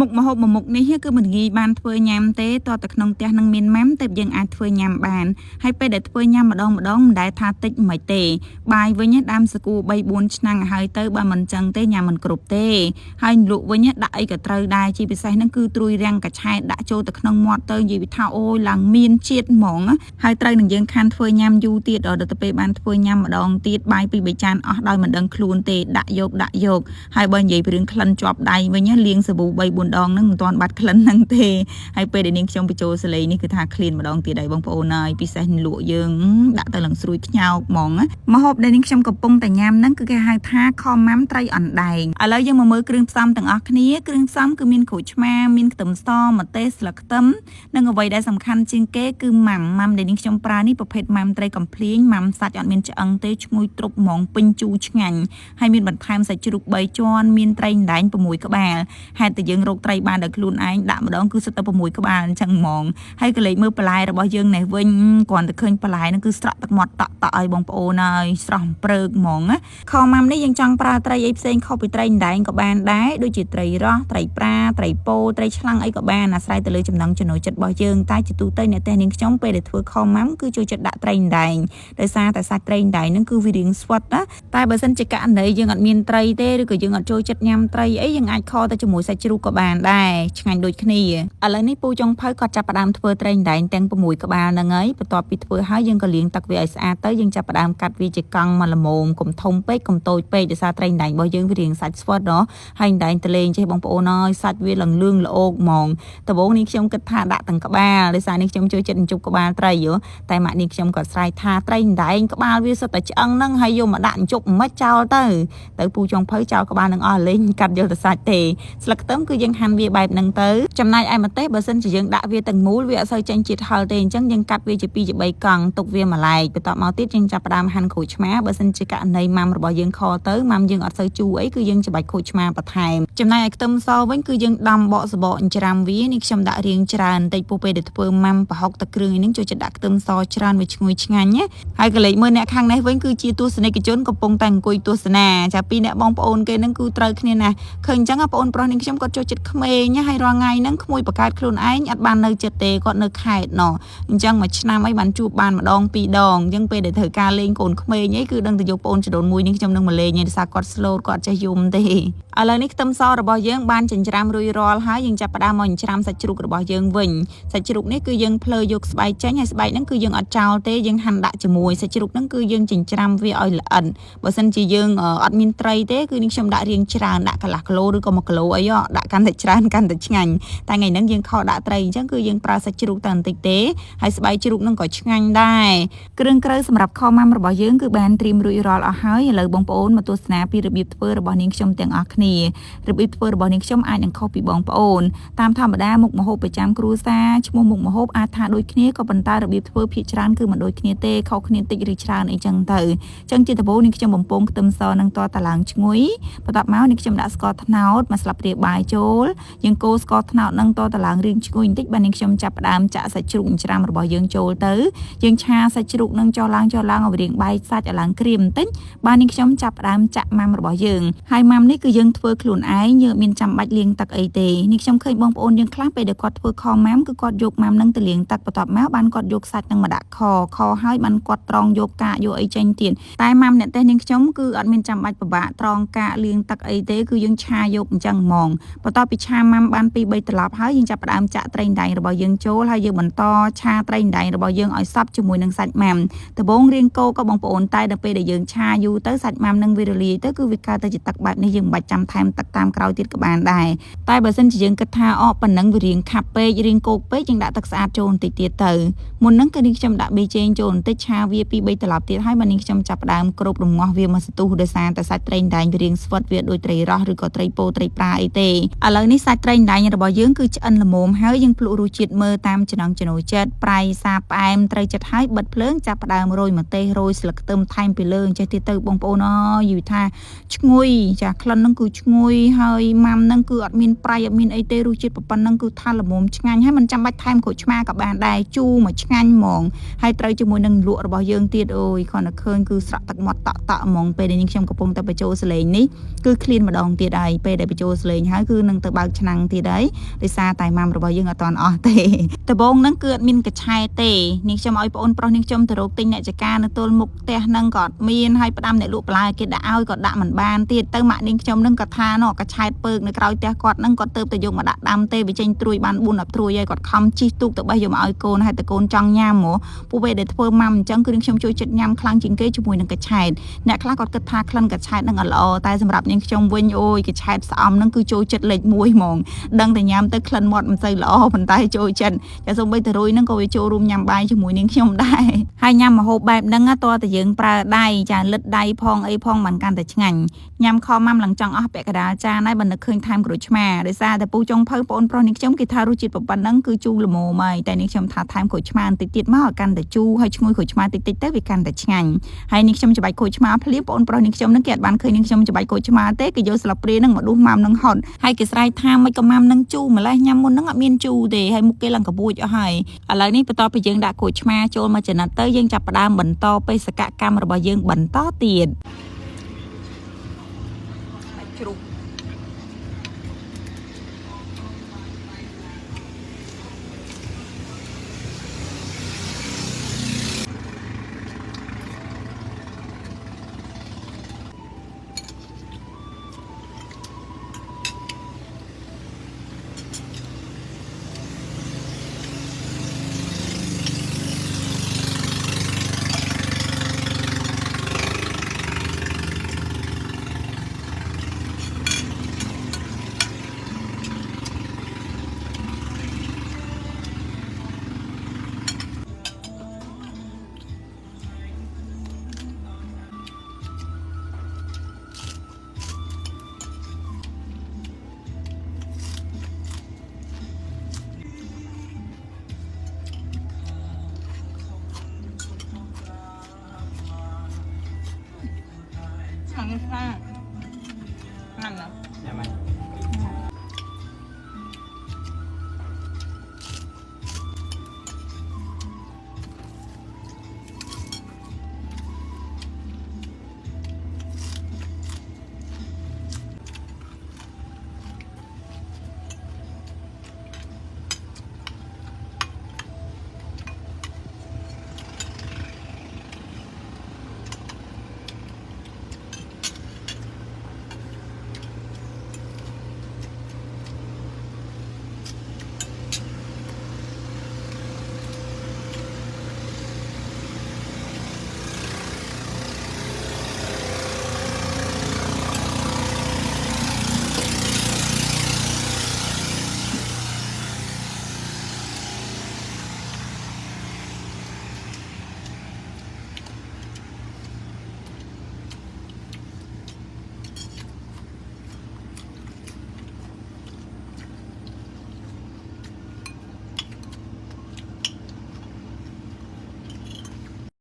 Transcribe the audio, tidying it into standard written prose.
មុខម្ហូបមួយមុខនេះគឺមិនងាយបានធ្វើញ៉ាំទេតតែក្នុងផ្ទះនឹងមានម៉ាំតែយើងអាចធ្វើញ៉ាំបានហើយពេលដែលធ្វើញ៉ាំម្ដងមិនដែលថាតិចមិនទេបាយវិញដាំសាគូ 3-4 ឆ្នាំងហើយទៅបើមិនចឹងទេញ៉ាំមិនគ្រប់ទេហើយលក់វិញដាក់អីក៏ត្រូវដែរជាពិសេសហ្នឹងគឺត្រួយរាំងកឆែតដាក់ចូលទៅក្នុងមាត់ទៅនិយាយថាអូយឡើងមានជាតិហ្មងហើយត្រូវនឹងយើងខានធ្វើញ៉ាំយូរទៀតដល់ទៅពេលបានធ្វើញ៉ាំម្ដងទៀតបាយពី3ចានអស់ដោយមិនដឹងខ្លួនទេដាក់យកហើយបើនិយាយពីរឿងក្លិនជាប់ដៃវិញលាងសាប៊ូ 3-4 ដងហ្នឹងមិនទាន់បាត់ក្លិនហ្នឹងទេហើយពេលដែលនាងខ្ញុំបញ្ចូលសលេងនេះគឺថាឃ្លានម្ដងទៀតហើយបងប្អូនហើយពិសេសលក់យើងដាក់ទៅឡើងស្រួយខ្ញោកហ្មងម្ហូបដែលនាងខ្ញុំកំពុងតែញ៉ាំហ្នឹងគឺគេហៅថាខម៉ាំត្រីអណ្ដែងឥឡូវយើងមកមើលគ្រឿងផ្សំទាំងអស់គ្នាគ្រឿងផ្សំគឺមានក្រូចឆ្មាមានខ្ទឹមសម្ទេសស្លឹកខ្ទឹមនិងអ្វីដែលសំខាន់ជាងគេគឺម៉ាំដែលនាងខ្ញុំប្រើនេះប្រភេទម៉ាំត្រីកំភ្លៀងម៉ាំសាច់អត់មានឆ្អឹងទេឈ្ងុយទ្រុបហ្មងពេញជូរឆ្ងាញ់ហើយមានបន្ថែមសាច់ជ្រូក3ជាន់មានត្រីអណ្ដែង6ក្បាលហេតុតែយើងរកត្រីបានដោយខ្លួនឯងដាក់ម្ដងគឺសិតតែ6ក្បាលអញ្ចឹងហ្មងហើយកលេចមើលបន្លែរបស់យើងនេះវិញគ្រាន់តែឃើញបន្លែហ្នឹងគឺស្រក់ទឹកមាត់តក់ឲ្យបងប្អូនហើយស្រស់ព្រើកហ្មងខម៉ាំនេះយើងចង់ប្រើត្រីអីផ្សេងខុសពីត្រីអណ្ដែងក៏បានដែរដូចជាត្រីរ៉ស់ត្រីប្រាត្រីពោត្រីឆ្លាំងអីក៏បានអាស្រ័យទៅលើចំណង់ចំណូលចិត្តរបស់យើងតែជាទូទៅអ្នកទេសនាងខ្ញុំពេលដែលធ្វើខម៉ាំគឺចូលចិត្តដាក់ត្រីអណ្ដែងដោយសារតែសាច់ត្រីអណ្ដែងហ្នឹងគឺវារាងស្វិតណាតែបើសិនជាករណីយើងអត់មានត្រីទេឬក៏យើងអត់ចូលចិត្តញ៉ាំត្រីអីយើងអាចខទៅជាមួយសាច់ជ្រូកក៏បានដែរឆ្ងាញ់ដូចគ្នាឥឡូវនេះពូចុងភៅគាត់ចាប់ផ្ដើមធ្វើត្រីអណ្ដែងទាំង6ក្បាលហ្នឹងហើយបន្ទាប់ពីធ្វើហើយយើងក៏លាងទឹកវាឲ្យស្អាតទៅយើងចាប់ផ្ដើមកាត់វាជាកង់មកល្មមកុំធំពេកកុំតូចពេកដោយសារត្រីអណ្ដែងរបស់យើងវារាងសាច់ស្វិតណោះហើយអណ្ដែងតលេងចេះបងប្អូនអើយសាច់វាលឿងល្អហ្មងដំបូងនេះខ្ញុំគិតថាដាក់ទាំងក្បាលដោយសារនេះខ្ញុំចូលចិត្តជប់ក្បាលត្រីតែម៉ាក់នេះខ្ញុំក៏ស្រែកថាត្រីអណ្ដែងក្បាលវាសុទ្ធតែឆ្អឹងហ្នឹងហើយយកមកដាក់ជប់មិនចោលទៅពូចុងភៅចោលក្បាលនឹងអស់លេងកាត់យកទៅសាច់ទេស្លឹកខ្ទឹមគឺយើងហាន់វាបែបហ្នឹងទៅចំណែកឯម្ទេសបើសិនជាយើងដាក់វាទាំងមូលវាអត់សូវចេញជាតិហឹរទេអញ្ចឹងយើងកាត់វាជា2ជា3កង់ទុកវាមួយឡែកបន្ទាប់មកទៀតយើងចាប់ផ្ដើមហាន់ក្រូចឆ្មាបើសិនជាករណីម៉ាំរបស់យើងខទៅម៉ាំយើងអត់សូវជូរអីគឺយើងច្របាច់ក្រូចឆ្មាបន្ថែមចំណែកឯខ្ទឹមសវិញគឺយើងដាំបកសបកច្រាំវានេះខ្ញុំដាក់រៀងច្រើនតិចពូពេលដែលធ្វើម៉ាំប្រហុកទឹកគ្រឿងនេះចូលចិត្តដាក់ខ្ទឹមសច្រើនវាឈ្ងុយឆ្ងាញ់ណាហើយកលេចមើលអ្នកខាងនេះវិញគឺជាទស្សនិកជនកំពុងតែអង្គុយទស្សនាចាពីអ្នកបងប្អូនគេហ្នឹងគឺត្រូវគ្នាណាឃើញអញ្ចឹងបងប្រុសនេះខ្ញុំគាត់ចូលចិត្តក្មេងណាហើយរាល់ថ្ងៃហ្នឹងក្មួយបកើតខ្លួនឯងអត់បាននៅចិត្តទេគាត់នៅខេត្តណោះអញ្ចឹងមួយឆ្នាំអីបានជួបបានម្ដង2ដងអញ្ចឹងពេលដែលត្រូវការលេងកូនក្មេងអីគឺដឹងតែយកប្អូនចដូនមួយនេះខ្ញុំនឹងមកលេងឯដោយសារគាត់ស្លូតគាត់ចេះយំទេឥឡូវនេះខ្ទឹមសរបស់យើងបានចិញ្ច្រាំរួចរាល់ហើយយើងចាប់ផ្ដើមមកចិញ្ច្រាំសាច់ជ្រូករបស់យើងវិញសាច់ជ្រូកនេះគឺយើងភ្លើយកស្បែកចេញហើយស្បែកហ្នឹងគឺយើងអត់ចោលទេយើងហាន់ដាក់ជាមួយសាច់ជ្រូកហ្នឹងគឺយើងចិញ្ច្រាំវាឲ្យល្អិតបើសិនជាយើងអត់មានត្រីទេគឺនេះខ្ញុំដាក់រៀងច្រើនដាក់កន្លះគីឡូឬក៏1គីឡូអីដាក់កាន់តែច្រើនកាន់តែឆ្ងាញ់តែថ្ងៃហ្នឹងយើងខោដាក់ត្រីអញ្ចឹងគឺយើងប្រើសាច់ជ្រូកតែបន្តិចទេហើយស្បែកជ្រូកហ្នឹងក៏ឆ្ងាញ់ដែរគ្រឿងក្រៅសម្រាប់ខម៉ាំរបស់យើងគឺបានត្រៀមរួចរាល់អស់ហើយឥឡូវបងប្អូនមកទស្សនាពីរបៀបធ្វើរបស់នាងខ្ញុំទាំងអស់គ្នារបៀបធ្វើរបស់នាងខ្ញុំអាចនឹងខុសពីបងប្អូនតាមធម្មតាមុខម្ហូបប្រចាំគ្រួសារឈ្មោះមុខម្ហូបអាចថាដូចគ្នាក៏ប៉ុន្តែរបៀបធ្វើភាគច្រើនគឺមិនដូចគ្នាទេខុសគ្នាតិចឬច្រើនអីចឹងទៅអញ្ចឹងជាដំបូងនាងខ្ញុំបំពងខ្ទឹមសនឹងតតឡើងឈ្ងុយបន្ទាប់មកនាងខ្ញុំដាក់ស្ករត្នោតមួយស្លាបព្រាបាយចូលយើងកូរស្ករត្នោតនឹងតតឡើងរៀងឈ្ងុយបន្តិចបាទនាងខ្ញុំចាប់ផ្ដើមចាក់សាច់ជ្រូកច្រាំរបស់យើងចូលទៅយើងឆាសាច់ជ្រូកនឹងចុះឡើងឲ្យរៀងបែកសាច់ឲ្យឡើងក្រៀមបន្តិចបាទនាងខ្ញុំចាប់ផ្ដើមចាក់ម៉ាំរបស់យើងហើយម៉ាំនេះគឺយើងធ្វើខ្លួនឯងយើងមានចាំបាច់លាងទឹកអីទេនេះខ្ញុំឃើញបងប្អូនយើងខ្លះពេលដែលគាត់ធ្វើខម៉ាំគឺគាត់យកម៉ាំនឹងទៅលាងទឹកបន្ទាប់មកបានគាត់យកសាច់នឹងមកដាក់ខហើយបានគាត់ត្រង់យកកាកយកអីចេញទៀតតែម៉ាំអ្នកទេសនាងខ្ញុំគឺអត់មានចាំបាច់ពិបាកត្រង់កាកលាងទឹកអីទេគឺយើងឆាយកអញ្ចឹងហ្មងបន្ទាប់ពីឆាម៉ាំបាន2-3ត្រឡប់ហើយយើងចាប់ផ្ដើមចាក់ត្រីអណ្ដែងរបស់យើងចូលហើយយើងបន្តឆាត្រីអណ្ដែងរបស់យើងឲ្យសព្វជាមួយនឹងសាច់ម៉ាំដំបូងរៀងកូរក៏បងប្អូនតែដល់ពេលដែលយើងឆាយូរទៅសាច់ម៉ាំនឹងវារលាយទៅគឺវាកើតទៅជាទឹកបែបនេះយើងមិនបាច់ចាំថែមទឹកតាមក្រោយទៀតក៏បានដែរតែបើសិនជាយើងគិតថាប៉ុណ្ណឹងវារៀងខាប់ពេករៀងគោកពេកយើងដាក់ទឹកស្អាតចូលបន្តិចទៀតទៅមុនហ្នឹងគឺនេះខ្ញុំដាក់ប៊ីចេងចូលបន្តិចឆាវា2-3ត្រឡប់ទៀតហើយបាទនេះខ្ញុំចាប់ផ្ដើមគ្របរងាស់វាមកសន្ទុះដោយសារតែសាច់ត្រីអណ្ដែងវារៀងស្វិតវាដូចត្រីរ៉ស់ឬក៏ត្រីពោត្រីប្រាអីទេឥឡូវនេះសាច់ត្រីអណ្ដែងរបស់យើងគឺឆ្អិនល្មមហើយយើងភ្លក់រសជាតិមើលតាមចំណង់ចំណូលចិត្តប្រៃសាផ្អែមត្រូវចិត្តហើយបិទភ្លើងចាប់ផ្ដើមរោយម្ទេសរោយស្លឹកខ្ទឹមថែមពីលើចេះទៀតទៅបងប្អូនយីថាឈ្ងុយចាក្លិនហ្នឹងគឺឈ្ងុយហើយម៉ាំហ្នឹងគឺអត់មានប្រៃអត់មានអីទេរសជាតិប៉ុណ្ណឹងគឺថាល្មមឆ្ងាញ់ហើយមិនចាំបាច់ថែមក្រូចឆ្មាក៏បានដែរជូរមកឆ្ងាញ់ហ្មងហើយត្រូវជាមួយនឹងលក់របស់យើងទៀតអូយគ្រាន់តែឃើញគឺស្រក់ទឹកមាត់តក់ហ្មងពេលដែលខ្ញុំកំពុងតែបញ្ចូលសលេងនេះគឺឃ្លានម្ដងទៀតហើយពេលដែលបញ្ចូលសលេងហើយគឺនឹង ទៅបើកឆ្នាំងទៀតហើយដោយសារតែម៉ាំរបស់យើងអត់ទាន់អស់ទេដំបូងហ្នឹងគឺអត់មានកញ្ឆែតទេនាងខ្ញុំឲ្យបងប្រុសនាងខ្ញុំទៅរកទិញអ្នកចការនៅទល់មុខផ្ទះហ្នឹងក៏អត់មានហើយផ្ដាំអ្នកលក់បន្លែគេដាក់ឲ្យក៏ដាក់មិនបានទៀតទៅម៉ាក់នាងខ្ញុំហ្នឹងក៏ថាកញ្ឆែតពើកនៅក្រោយផ្ទះគាត់ហ្នឹងគាត់ទៅទៅយកមកដាក់ដាំទេវាចេញត្រួយបាន4 10ត្រួយហើយគាត់ខំជីកទូកទៅបេះយកមកឲ្យកូនហើយតែកូនចង់ញ៉ាំហ៎ពួកពេលដែលធ្វើម៉ាំអញ្ចឹងគឺនាងខ្ញុំជួយចិត្តញ៉ាំខ្លាំងជាងគេជាមួយនឹងកញ្ឆែតអ្នកខ្លះគាត់គិតថាក្លិនកញ្ឆែតហ្នឹងអត់ល្អតែសម្រាប់នាងខ្ញុំវិញអូយកញ្ឆែតស្អំហ្នឹងគឺចូលចិត្តលេខ1ហ្មងដឹងតែញ៉ាំទៅក្លិនមាត់មិនសូវល្អប៉ុន្តែចូលចិត្តតែសូម្បីតែរុយហ្នឹងក៏វាចូលរួមញ៉ាំបាយជាមួយនាងខ្ញុំដែរហើយញ៉ាំម្ហូបបែបហ្នឹងតើតែយើងប្រើដៃចាលិតដៃផងអីផងមិនកាន់តែឆ្ងាញ់ញ៉ាំខម៉ាំឡើងចង់អស់ពាក់កណ្ដាលចានហើយបើនឹកឃើញថែមក្រូចឆ្មាដោយសារតែពូចុងភៅបងប្រុសនាងខ្ញុំគេថារសជាតិប៉ុណ្ណឹងគឺជូរល្មមហើយតែនាងខ្ញុំថាថែមក្រូចឆ្មាបន្តិចទៀតមកឲ្យកាន់តែជូរហើយឈ្ងុយក្រូចឆ្មាតិចតិចទៅវាកាន់តែឆ្ងាញ់ហើយនាងខ្ញុំច្បាយក្រូចឆ្មាភ្លាមបងប្រុសនាងខ្ញុំនឹងគេអត់បានឃើញនាងខ្ញុំច្បាយក្រូចឆ្មាទេគេយកស្លាបព្រានឹងមកដួសម៉ាំនឹងហត់ហើយគេស្រែកថាមិនក៏ម៉ាំនឹងជូរម្លេះញ៉ាំមុននឹងអត់មានជូរទេហើយមុខគេឡើងកបួចអស់ហើយឥឡូវនេះបន្ទាប់ពីយើងដាក់ក្រូចឆ្មាចូលមកចំណិតទៅយើងចាប់ផ្ដើមបន្តបេសកកម្មរបស់យើងបន្តទៀតជ្រូកឆ្ងាញ់ណាស់